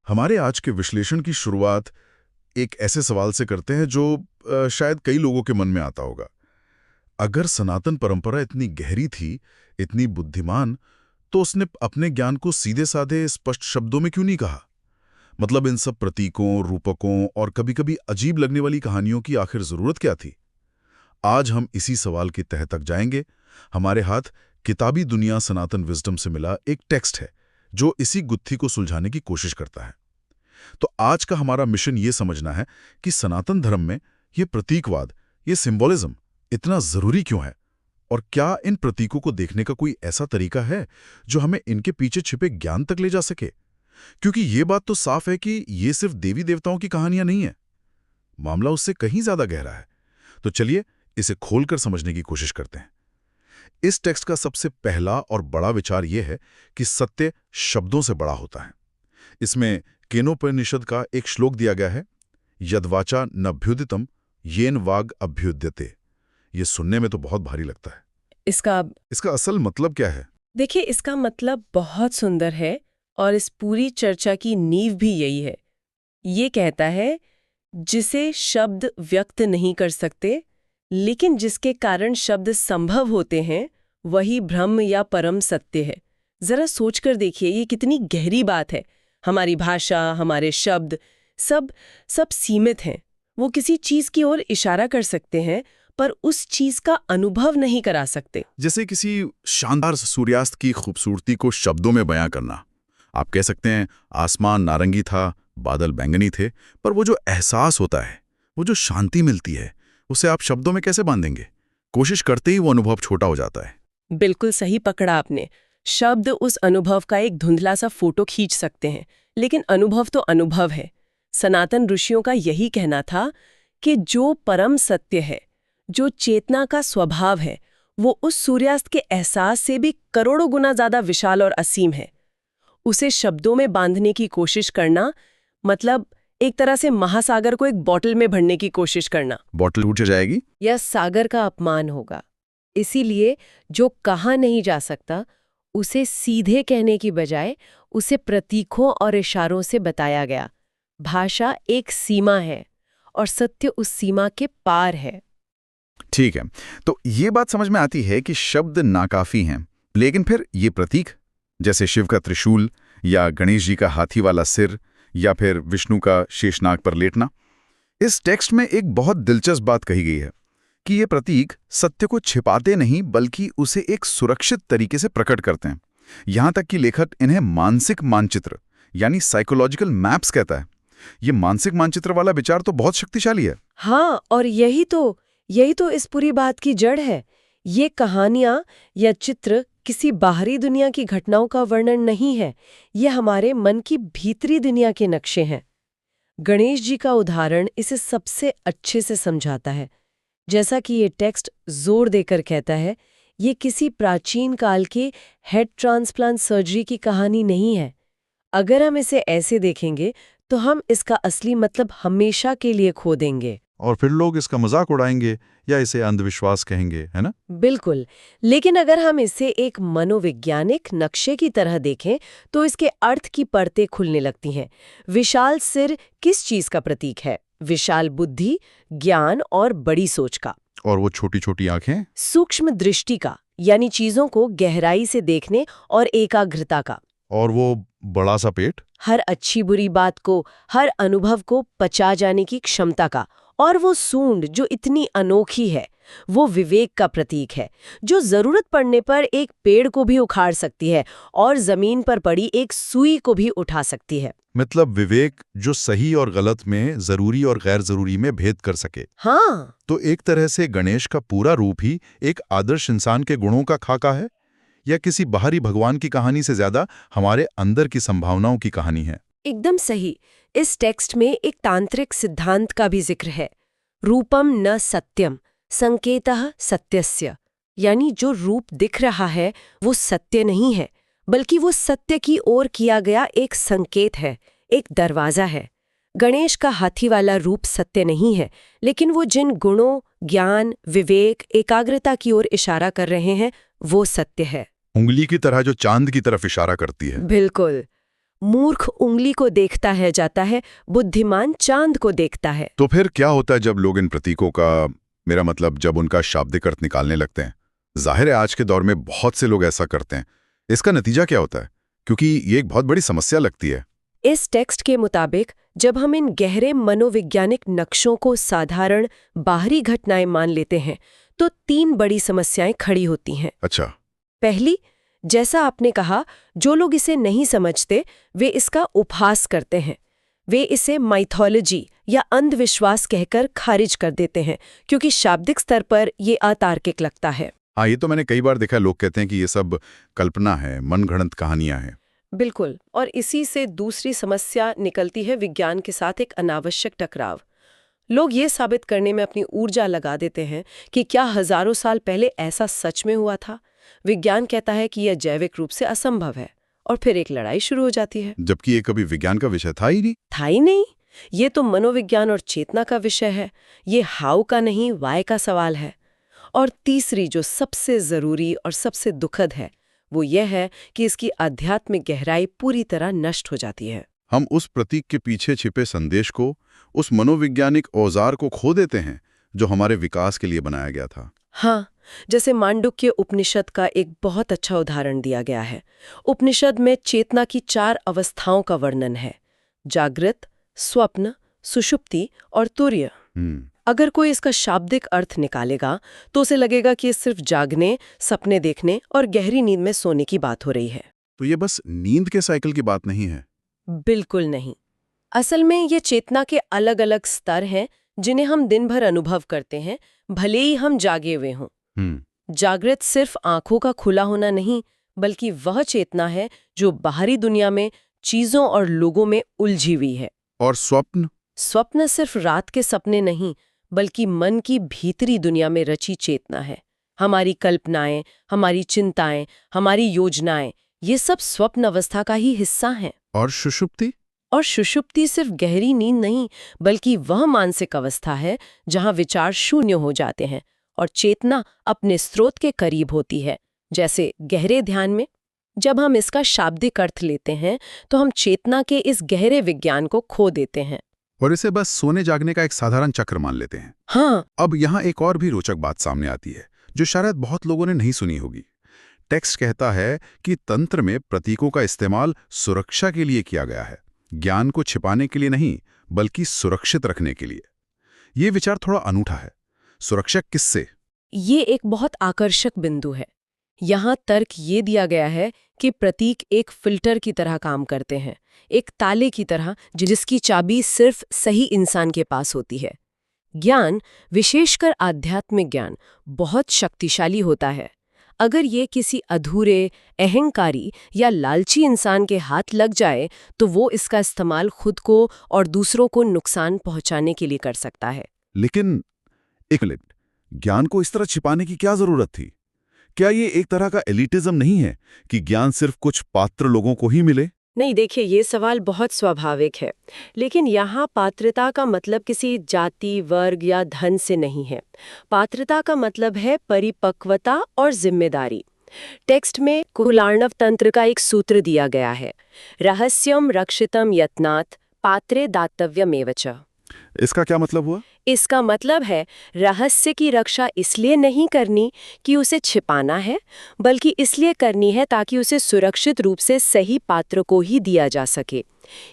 हमारे आज के विश्लेषण की शुरुआत एक ऐसे सवाल से करते हैं जो शायद कई लोगों के मन में आता होगा। अगर सनातन परंपरा इतनी गहरी थी, इतनी बुद्धिमान, तो उसने अपने ज्ञान को सीधे-साधे स्पष्ट शब्दों में क्यों नहीं कहा? मतलब इन सब प्रतीकों, रूपकों और कभी-कभी अजीब लगने वाली कहानियों की आखिर जरूरत क्या थी? आज हम इसी सवाल की तह तक जाएंगे। हमारे हाथ किताबी दुनिया सनातन विजडम से मिला एक टेक्स्ट है, जो इसी गुत्थी को सुलझाने की कोशिश करता है। तो आज का हमारा मिशन ये समझना है कि सनातन धर्म में ये प्रतीकवाद, ये सिंबोलिज्म इतना जरूरी क्यों है, और क्या इन प्रतीकों को देखने का कोई ऐसा तरीका है जो हमें इनके पीछे छिपे ज्ञान तक ले जा सके। क्योंकि ये बात तो साफ है कि ये सिर्फ देवी देवताओं की कहानियां नहीं है, मामला उससे कहीं ज्यादा गहरा है। तो चलिए इसे खोलकर समझने की कोशिश करते हैं। इस टेक्स्ट का सबसे पहला और बड़ा विचार यह है कि सत्य शब्दों से बड़ा होता है। इसमें केनोपनिषद का एक श्लोक दिया गया है, यद्वाचा नभ्युदितम येन वाग अभ्युद्यते। ये सुनने में तो बहुत भारी लगता है। इसका असल मतलब क्या है? देखिए, इसका मतलब बहुत सुंदर है और इस पूरी चर्चा की नींव भी यही है। ये कहता है, जिसे शब्द व्यक्त नहीं कर सकते, लेकिन जिसके कारण शब्द संभव होते हैं, वही ब्रह्म या परम सत्य है। जरा सोचकर देखिए, ये कितनी गहरी बात है। हमारी भाषा, हमारे शब्द, सब सब सीमित हैं। वो किसी चीज की ओर इशारा कर सकते हैं, पर उस चीज का अनुभव नहीं करा सकते। जैसे किसी शानदार सूर्यास्त की खूबसूरती को शब्दों में बयां करना। आप कह सकते हैं आसमान नारंगी था, बादल बैंगनी थे, पर वो जो एहसास होता है, वो जो शांति मिलती है, उसे आप शब्दों में कैसे बांधेंगे? कोशिश करते ही वो अनुभव छोटा हो जाता है। बिल्कुल सही पकड़ा आपने। शब्द उस अनुभव का एक धुंधला सा फोटो खींच सकते हैं, लेकिन अनुभव तो अनुभव है। सनातन ऋषियों का यही कहना था कि जो परम सत्य है, जो चेतना का स्वभाव है, वो उस सूर्यास्त के एहसास से भी करोड़ों गुना ज्यादा विशाल और असीम है। उसे शब्दों में बांधने की कोशिश करना मतलब एक तरह से महासागर को एक बॉटल में भरने की कोशिश करना। बॉटल टूट जाएगी? यह सागर का अपमान होगा। इसीलिए जो कहा नहीं जा सकता, उसे सीधे कहने की बजाय उसे प्रतीकों और इशारों से बताया गया। भाषा एक सीमा है और सत्य उस सीमा के पार है। ठीक है, तो ये बात समझ में आती है कि शब्द नाकाफी हैं, लेकिन फिर ये प्रतीक, जैसे शिव का त्रिशूल या गणेश जी का हाथी वाला सिर या फिर विष्णु का शेषनाग पर लेटना, इस टेक्स्ट में एक बहुत दिलचस्प बात कही गई है कि ये प्रतीक सत्य को छिपाते नहीं, बल्कि उसे एक सुरक्षित तरीके से प्रकट करते हैं। यहां तक कि लेखक इन्हें मानसिक मानचित्र यानी साइकोलॉजिकल मैप्स कहता है। ये मानसिक मानचित्र वाला विचार तो बहुत शक्तिशाली है। हाँ, और यही तो इस पूरी बात की जड़ है। ये कहानियां या चित्र किसी बाहरी दुनिया की घटनाओं का वर्णन नहीं है, ये हमारे मन की भीतरी दुनिया के नक्शे हैं। गणेश जी का उदाहरण इसे सबसे अच्छे से समझाता है। जैसा कि ये टेक्स्ट जोर देकर कहता है, ये किसी प्राचीन काल की हेड ट्रांसप्लांट सर्जरी की कहानी नहीं है। अगर हम इसे ऐसे देखेंगे, तो हम इसका असली मतलब हमेशा के लिए खो देंगे। और फिर लोग इसका मजाक उड़ाएंगे या इसे अंधविश्वास कहेंगे, है ना? बिल्कुल। लेकिन अगर हम इसे एक मनोवैज्ञानिक नक्शे की तरह देखें, तो इसके अर्थ की परतें खुलने लगती हैं। विशाल सिर किस चीज का प्रतीक है? विशाल बुद्धि, ज्ञान और बड़ी सोच का। और वो छोटी छोटी आंखें? सूक्ष्म दृष्टि का, यानी चीजों को गहराई से देखने और एकाग्रता का। और वो बड़ा सा पेट? हर अच्छी बुरी बात को, हर अनुभव को पचा जाने की क्षमता का। और वो सूंड जो इतनी अनोखी है, वो विवेक का प्रतीक है, जो जरूरत पड़ने पर एक पेड़ को भी उखाड़ सकती है और जमीन पर पड़ी एक सुई को भी उठा सकती है। मतलब विवेक जो सही और गलत में, जरूरी और गैर जरूरी में भेद कर सके। हाँ। तो एक तरह से गणेश का पूरा रूप ही एक आदर्श इंसान के गुणों का खाका है, या किसी बाहरी भगवान की कहानी से ज्यादा हमारे अंदर की संभावनाओं की कहानी है? एकदम सही। इस टेक्स्ट में एक तांत्रिक सिद्धांत का भी जिक्र है, रूपम न सत्यम संकेतः सत्यस्य। यानी जो रूप दिख रहा है वो सत्य नहीं है, बल्कि वो सत्य की ओर किया गया एक संकेत है, एक दरवाजा है। गणेश का हाथी वाला रूप सत्य नहीं है, लेकिन वो जिन गुणों, ज्ञान, विवेक, एकाग्रता की ओर इशारा कर रहे हैं, वो सत्य है। उंगली की तरह जो चांद की तरफ इशारा करती है। बिल्कुल। मूर्ख उंगली को देखता है जाता है, बुद्धिमान चांद को देखता है। तो फिर क्या होता है जब लोग इन प्रतीकों का, मेरा मतलब जब उनका शाब्दिक अर्थ निकालने लगते हैं? जाहिर है आज के दौर में बहुत से लोग ऐसा करते हैं। इसका नतीजा क्या होता है? क्योंकि ये एक बहुत बड़ी समस्या लगती है। इस टेक्स्ट के मुताबिक जब हम इन गहरे मनोवैज्ञानिक नक्शों को साधारण बाहरी घटनाएं मान लेते हैं तो 3 बड़ी समस्याएं खड़ी होती हैं। अच्छा। पहली, जैसा आपने कहा, जो लोग इसे नहीं समझते वे इसका उपहास करते हैं। वे इसे माइथोलॉजी या अंधविश्वास कहकर खारिज कर देते हैं क्योंकि शाब्दिक स्तर पर ये अतार्किक लगता है। हाँ, ये तो मैंने कई बार देखा, लोग कहते हैं कि ये सब कल्पना है, मनगढ़ंत कहानियां हैं। बिल्कुल, और इसी से दूसरी समस्या निकलती है विज्ञान के साथ एक अनावश्यक टकराव। लोग ये साबित करने में अपनी ऊर्जा लगा देते हैं कि क्या हजारों साल पहले ऐसा सच में हुआ था। विज्ञान कहता है कि यह जैविक रूप से असंभव है और फिर एक लड़ाई शुरू हो जाती है। जबकि ये कभी विज्ञान का विषय था ही नहीं। था ही नहीं, ये तो मनोविज्ञान और चेतना का विषय है। ये हाउ का नहीं, वाई का सवाल है। और तीसरी, जो सबसे जरूरी और सबसे दुखद है, वो यह है कि इसकी आध्यात्मिक गहराई पूरी तरह नष्ट हो जाती है। हम उस प्रतीक के पीछे छिपे संदेश को, उस मनोवैज्ञानिक औजार को खो देते हैं जो हमारे विकास के लिए बनाया गया था। हाँ, जैसे मांडुक्य उपनिषद का एक बहुत अच्छा उदाहरण दिया गया है। उपनिषद में चेतना की 4 अवस्थाओं का वर्णन है: जागृत, स्वप्न, सुषुप्ति और तुर्य। अगर कोई इसका शाब्दिक अर्थ निकालेगा तो उसे लगेगा कि ये सिर्फ जागने, सपने देखने और गहरी नींद में सोने की बात हो रही है। तो ये बस नींद के साइकिल की बात नहीं है। बिल्कुल नहीं। असल में ये चेतना के अलग अलग स्तर हैं जिन्हें हम दिन भर अनुभव करते हैं, भले ही हम जागे हुए हों। जागृत सिर्फ आंखों का खुला होना नहीं, बल्कि वह चेतना है जो बाहरी दुनिया में चीजों और लोगों में उलझी हुई है। और स्वप्न? स्वप्न सिर्फ रात के सपने नहीं, बल्कि मन की भीतरी दुनिया में रची चेतना है। हमारी कल्पनाएं, हमारी चिंताएं, हमारी योजनाएं, ये सब स्वप्न अवस्था का ही हिस्सा हैं। और सुषुप्ति? और सुषुप्ति सिर्फ गहरी नींद नहीं, बल्कि वह मानसिक अवस्था है जहां विचार शून्य हो जाते हैं और चेतना अपने स्रोत के करीब होती है, जैसे गहरे ध्यान में। जब हम इसका शाब्दिक अर्थ लेते हैं तो हम चेतना के इस गहरे विज्ञान को खो देते हैं और इसे बस सोने जागने का एक साधारण चक्र मान लेते हैं। हाँ। अब यहाँ एक और भी रोचक बात सामने आती है जो शायद बहुत लोगों ने नहीं सुनी होगी। टेक्स्ट कहता है कि तंत्र में प्रतीकों का इस्तेमाल सुरक्षा के लिए किया गया है, ज्ञान को छिपाने के लिए नहीं, बल्कि सुरक्षित रखने के लिए। ये विचार थोड़ा अनूठा है। सुरक्षा किससे? ये एक बहुत आकर्षक बिंदु है। यहाँ तर्क ये दिया गया है कि प्रतीक एक फिल्टर की तरह काम करते हैं, एक ताले की तरह जिसकी चाबी सिर्फ सही इंसान के पास होती है। ज्ञान, विशेषकर आध्यात्मिक ज्ञान, बहुत शक्तिशाली होता है। अगर ये किसी अधूरे, अहंकारी या लालची इंसान के हाथ लग जाए तो वो इसका इस्तेमाल खुद को और दूसरों को नुकसान पहुंचाने के लिए कर सकता है। लेकिन एक मिनट, ज्ञान को इस तरह छिपाने की क्या जरूरत थी? क्या ये एक तरह का एलिटिज्म नहीं है कि ज्ञान सिर्फ कुछ पात्र लोगों को ही मिले? नहीं, देखिए, ये सवाल बहुत स्वाभाविक है, लेकिन यहाँ पात्रता का मतलब किसी जाति, वर्ग या धन से नहीं है। पात्रता का मतलब है परिपक्वता और जिम्मेदारी। टेक्स्ट में कुलार्णव तंत्र का एक सूत्र दिया गया है: रहस्यम रक्षितम यत्नात् पात्रे दातव्यमेव च। इसका क्या मतलब हुआ? इसका मतलब है रहस्य की रक्षा इसलिए नहीं करनी कि उसे छिपाना है, बल्कि इसलिए करनी है ताकि उसे सुरक्षित रूप से सही पात्र को ही दिया जा सके।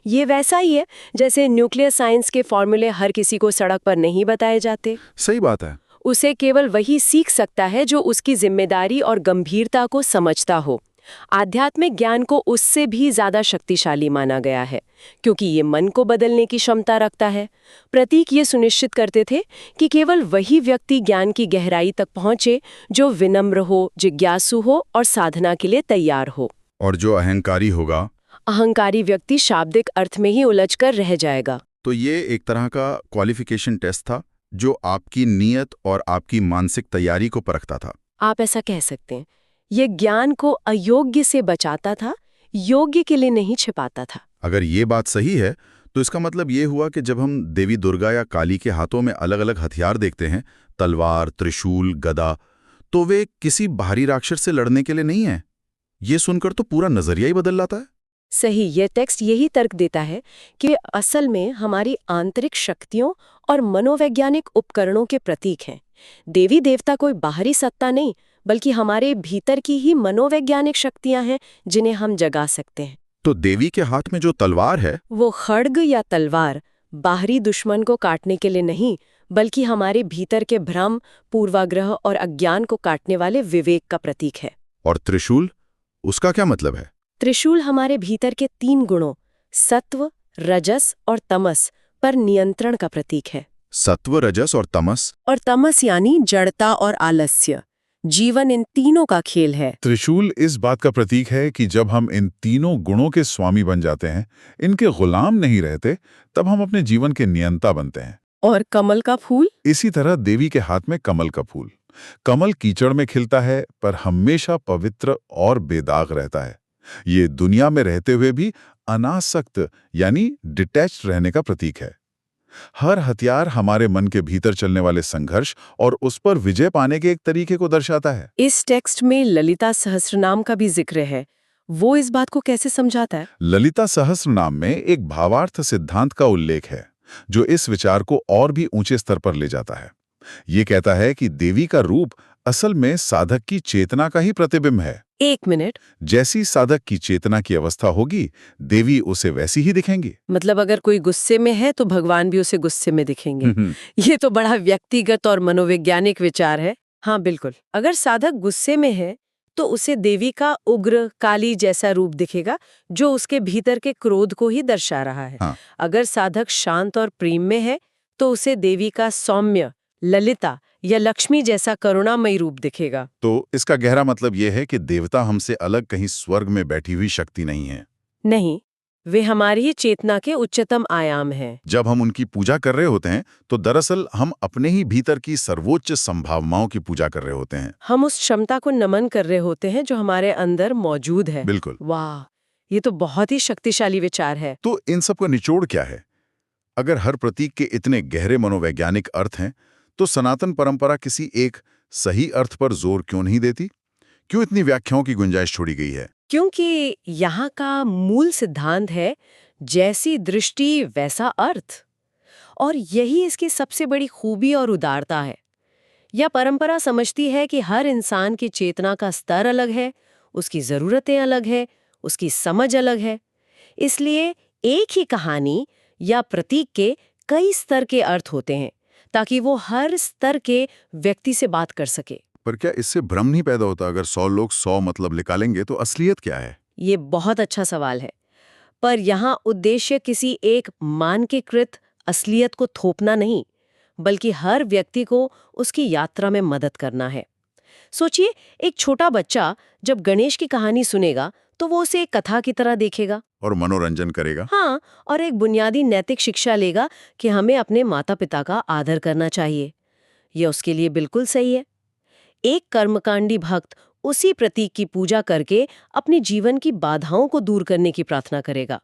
ये वैसा ही है जैसे न्यूक्लियर साइंस के फॉर्मूले हर किसी को सड़क पर नहीं बताए जाते। सही बात है। उसे केवल वही सीख सकता है जो उसकी जिम्मेदारी और गंभीरता को समझता हो। आध्यात्मिक ज्ञान को उससे भी ज्यादा शक्तिशाली माना गया है क्योंकि ये मन को बदलने की क्षमता रखता है। प्रतीक ये सुनिश्चित करते थे कि केवल वही व्यक्ति ज्ञान की गहराई तक पहुंचे जो विनम्र हो, जिज्ञासु हो और साधना के लिए तैयार हो। और जो अहंकारी होगा, अहंकारी व्यक्ति शाब्दिक अर्थ में ही उलझकर रह जाएगा। तो ये एक तरह का क्वालिफिकेशन टेस्ट था जो आपकी नीयत और आपकी मानसिक तैयारी को परखता था। आप ऐसा कह सकते हैं। ये ज्ञान को अयोग्य से बचाता था, योग्य के लिए नहीं छिपाता था। अगर ये बात सही है तो इसका मतलब ये हुआ कि जब हम देवी दुर्गा या काली के हाथों में अलग अलग हथियार देखते हैं, तलवार, त्रिशूल, गदा, तो वे किसी बाहरी राक्षस से लड़ने के लिए नहीं है। ये सुनकर तो पूरा नजरिया ही बदल जाता है। सही, ये टेक्स्ट यही तर्क देता है कि असल में हमारी आंतरिक शक्तियों और मनोवैज्ञानिक उपकरणों के प्रतीक हैं। देवी देवता कोई बाहरी सत्ता नहीं, बल्कि हमारे भीतर की ही मनोवैज्ञानिक शक्तियां हैं जिन्हें हम जगा सकते हैं। तो देवी के हाथ में जो तलवार है, वो खड्ग या तलवार बाहरी दुश्मन को काटने के लिए नहीं, बल्कि हमारे भीतर के भ्रम, पूर्वाग्रह और अज्ञान को काटने वाले विवेक का प्रतीक है। और त्रिशूल, उसका क्या मतलब है? त्रिशूल हमारे भीतर के 3 गुणों सत्व, रजस और तमस पर नियंत्रण का प्रतीक है। सत्व, रजस और तमस। और तमस यानी जड़ता और आलस्य। जीवन इन तीनों का खेल है। त्रिशूल इस बात का प्रतीक है कि जब हम इन तीनों गुणों के स्वामी बन जाते हैं, इनके गुलाम नहीं रहते, तब हम अपने जीवन के नियंता बनते हैं। और कमल का फूल? इसी तरह देवी के हाथ में कमल का फूल। कमल कीचड़ में खिलता है, पर हमेशा पवित्र और बेदाग रहता है। ये दुनिया में रहते हुए भी अनासक्त यानी डिटैच्ड रहने का प्रतीक है। हर हथियार हमारे मन के भीतर चलने वाले संघर्ष और उस पर विजय पाने के एक तरीके को दर्शाता है। इस टेक्स्ट में ललिता सहस्रनाम का भी जिक्र है। वो इस बात को कैसे समझाता है? ललिता सहस्रनाम में एक भावार्थ सिद्धांत का उल्लेख है, जो इस विचार को और भी ऊंचे स्तर पर ले जाता है। ये कहता है कि देवी का रूप असल में साधक की चेतना का ही प्रतिबिंब है। 1 मिनट। जैसी साधक की चेतना की अवस्था होगी, देवी उसे वैसी ही दिखेंगी। मतलब अगर कोई गुस्से में है तो भगवान भी उसे गुस्से में दिखेंगे। ये तो बड़ा व्यक्तिगत और मनोवैज्ञानिक विचार है। हाँ बिल्कुल, अगर साधक गुस्से में है तो उसे देवी का उग्र काली जैसा रूप दिखेगा, जो उसके भीतर के क्रोध को ही दर्शा रहा है। हाँ। अगर साधक शांत और प्रेम में है तो उसे देवी का सौम्य, ललिता या लक्ष्मी जैसा करुणामयी रूप दिखेगा। तो इसका गहरा मतलब यह है कि देवता हमसे अलग कहीं स्वर्ग में बैठी हुई शक्ति नहीं है। नहीं, वे हमारी ही चेतना के उच्चतम आयाम हैं। जब हम उनकी पूजा कर रहे होते हैं, तो दरअसल हम अपने ही भीतर की सर्वोच्च संभावनाओं की पूजा कर रहे होते हैं। हम उस क्षमता को नमन कर रहे होते हैं जो हमारे अंदर मौजूद है। बिल्कुल। वाह, ये तो बहुत ही शक्तिशाली विचार है। तो इन सब का निचोड़ क्या है? अगर हर प्रतीक के इतने गहरे मनोवैज्ञानिक अर्थ हैं, तो सनातन परंपरा किसी एक सही अर्थ पर जोर क्यों नहीं देती? क्यों इतनी व्याख्याओं की गुंजाइश छोड़ी गई है? क्योंकि यहाँ का मूल सिद्धांत है जैसी दृष्टि वैसा अर्थ, और यही इसकी सबसे बड़ी खूबी और उदारता है। यह परंपरा समझती है कि हर इंसान की चेतना का स्तर अलग है, उसकी ज़रूरतें अलग है, उसकी समझ अलग है। इसलिए एक ही कहानी या प्रतीक के कई स्तर के अर्थ होते हैं, ताकि वो हर स्तर के व्यक्ति से बात कर सके। पर क्या इससे भ्रम नहीं पैदा होता? अगर 100 लोग 100 मतलब निकालेंगे, तो असलियत क्या है? ये बहुत अच्छा सवाल है, पर यहाँ उद्देश्य किसी एक मानकीकृत असलियत को थोपना नहीं, बल्कि हर व्यक्ति को उसकी यात्रा में मदद करना है। सोचिए, एक छोटा बच्चा जब गणेश की कहानी सुनेगा तो वो उसे एक कथा की तरह देखेगा और मनोरंजन करेगा। हाँ, और एक बुनियादी नैतिक शिक्षा लेगा कि हमें अपने माता पिता का आदर करना चाहिए। यह उसके लिए बिल्कुल सही है। एक कर्मकांडी भक्त उसी प्रतीक की पूजा करके अपने जीवन की बाधाओं को दूर करने की प्रार्थना करेगा।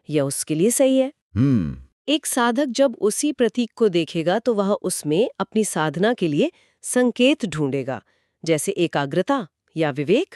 यह उसके लिए सही है। एक साधक जब उसी प्रतीक को देखेगा तो वह उसमें अपनी साधना के लिए संकेत ढूंढेगा, जैसे एकाग्रता या विवेक।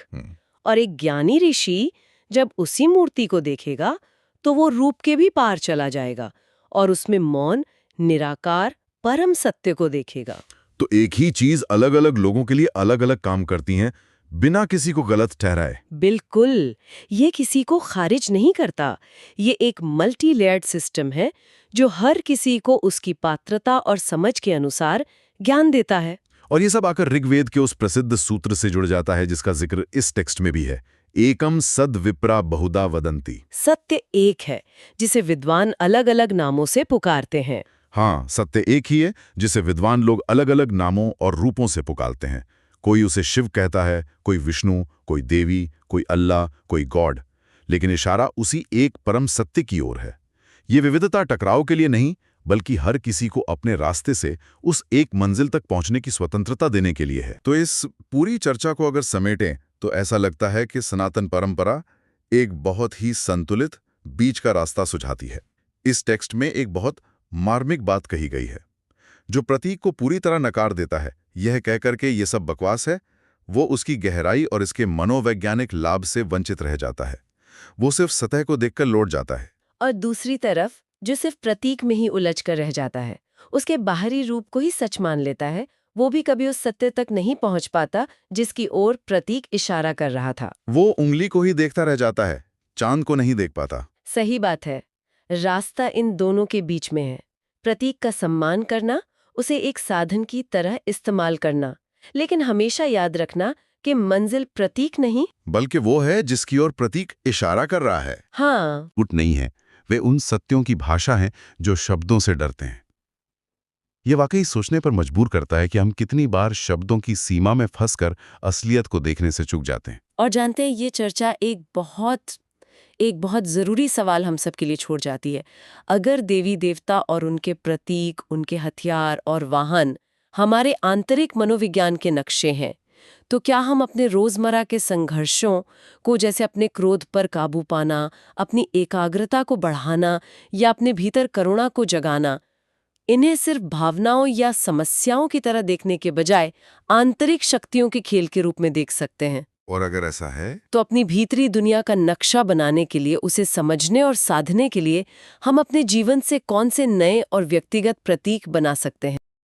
और एक ज्ञानी ऋषि जब उसी मूर्ति को देखेगा तो वो रूप के भी पार चला जाएगा और उसमें मौन, निराकार, परम सत्य को देखेगा। तो एक ही चीज अलग अलग लोगों के लिए अलग अलग काम करती हैं, बिना किसी को गलत ठहराए। बिल्कुल, ये किसी को खारिज नहीं करता। ये एक मल्टी लेयर्ड सिस्टम है जो हर किसी को उसकी पात्रता और समझ के अनुसार ज्ञान देता है। और ये सब आकर ऋग्वेद के उस प्रसिद्ध सूत्र से जुड़ जाता है जिसका जिक्र इस टेक्स्ट में भी है, एकम सद विप्रा बहुधा वदंती। सत्य एक है जिसे विद्वान अलग अलग नामों से पुकारते हैं। हाँ, सत्य एक ही है जिसे विद्वान लोग अलग अलग नामों और रूपों से पुकारते हैं। कोई उसे शिव कहता है, कोई विष्णु, कोई देवी, कोई अल्लाह, कोई गॉड, लेकिन इशारा उसी एक परम सत्य की ओर है। ये विविधता टकराव के लिए नहीं, बल्कि हर किसी को अपने रास्ते से उस एक मंजिल तक पहुंचने की स्वतंत्रता देने के लिए है। तो इस पूरी चर्चा को अगर समेटें तो ऐसा लगता है कि सनातन परंपरा एक बहुत ही संतुलित बीच का रास्ता सुझाती है। इस टेक्स्ट में एक बहुत मार्मिक बात कही गई है। जो प्रतीक को पूरी तरह नकार देता है, यह कहकर के ये सब बकवास है, वो उसकी गहराई और इसके मनोवैज्ञानिक लाभ से वंचित रह जाता है। वो सिर्फ सतह को देखकर लौट जाता है। और दूसरी तरफ जो सिर्फ प्रतीक में ही उलझ कर रह जाता है, उसके बाहरी रूप को ही सच मान लेता है, वो भी कभी उस सत्य तक नहीं पहुंच पाता जिसकी ओर प्रतीक इशारा कर रहा था। वो उंगली को ही देखता रह जाता है, चांद को नहीं देख पाता। सही बात है। रास्ता इन दोनों के बीच में है। प्रतीक का सम्मान करना, उसे एक साधन की तरह इस्तेमाल करना, लेकिन हमेशा याद रखना कि मंजिल प्रतीक नहीं, बल्कि वो है जिसकी ओर प्रतीक इशारा कर रहा है। हाँ, उठ नहीं है, वे उन सत्यों की भाषा हैं जो शब्दों से डरते हैं। ये वाकई सोचने पर मजबूर करता है कि हम कितनी बार शब्दों की सीमा में फंसकर असलियत को देखने से चूक जाते हैं। और जानते हैं ये चर्चा एक बहुत ज़रूरी सवाल हम सब के लिए छोड़ जाती है। अगर देवी देवता और उनके प्रतीक, उनके हथियार और वाहन हमारे आंतरिक मनोविज्ञान के नक्शे हैं, तो क्या हम अपने रोज़मर्रा के संघर्षों को, जैसे अपने क्रोध पर काबू पाना, अपनी एकाग्रता को बढ़ाना या अपने भीतर करुणा को जगाना, इन्हें सिर्फ भावनाओं या समस्याओं की तरह देखने के बजाय आंतरिक शक्तियों के खेल के रूप में देख सकते हैं? और अगर ऐसा है, तो अपनी भीतरी दुनिया का नक्शा बनाने के लिए, उसे समझने और साधने के लिए हम अपने जीवन से कौन से नए और व्यक्तिगत प्रतीक बना सकते हैं?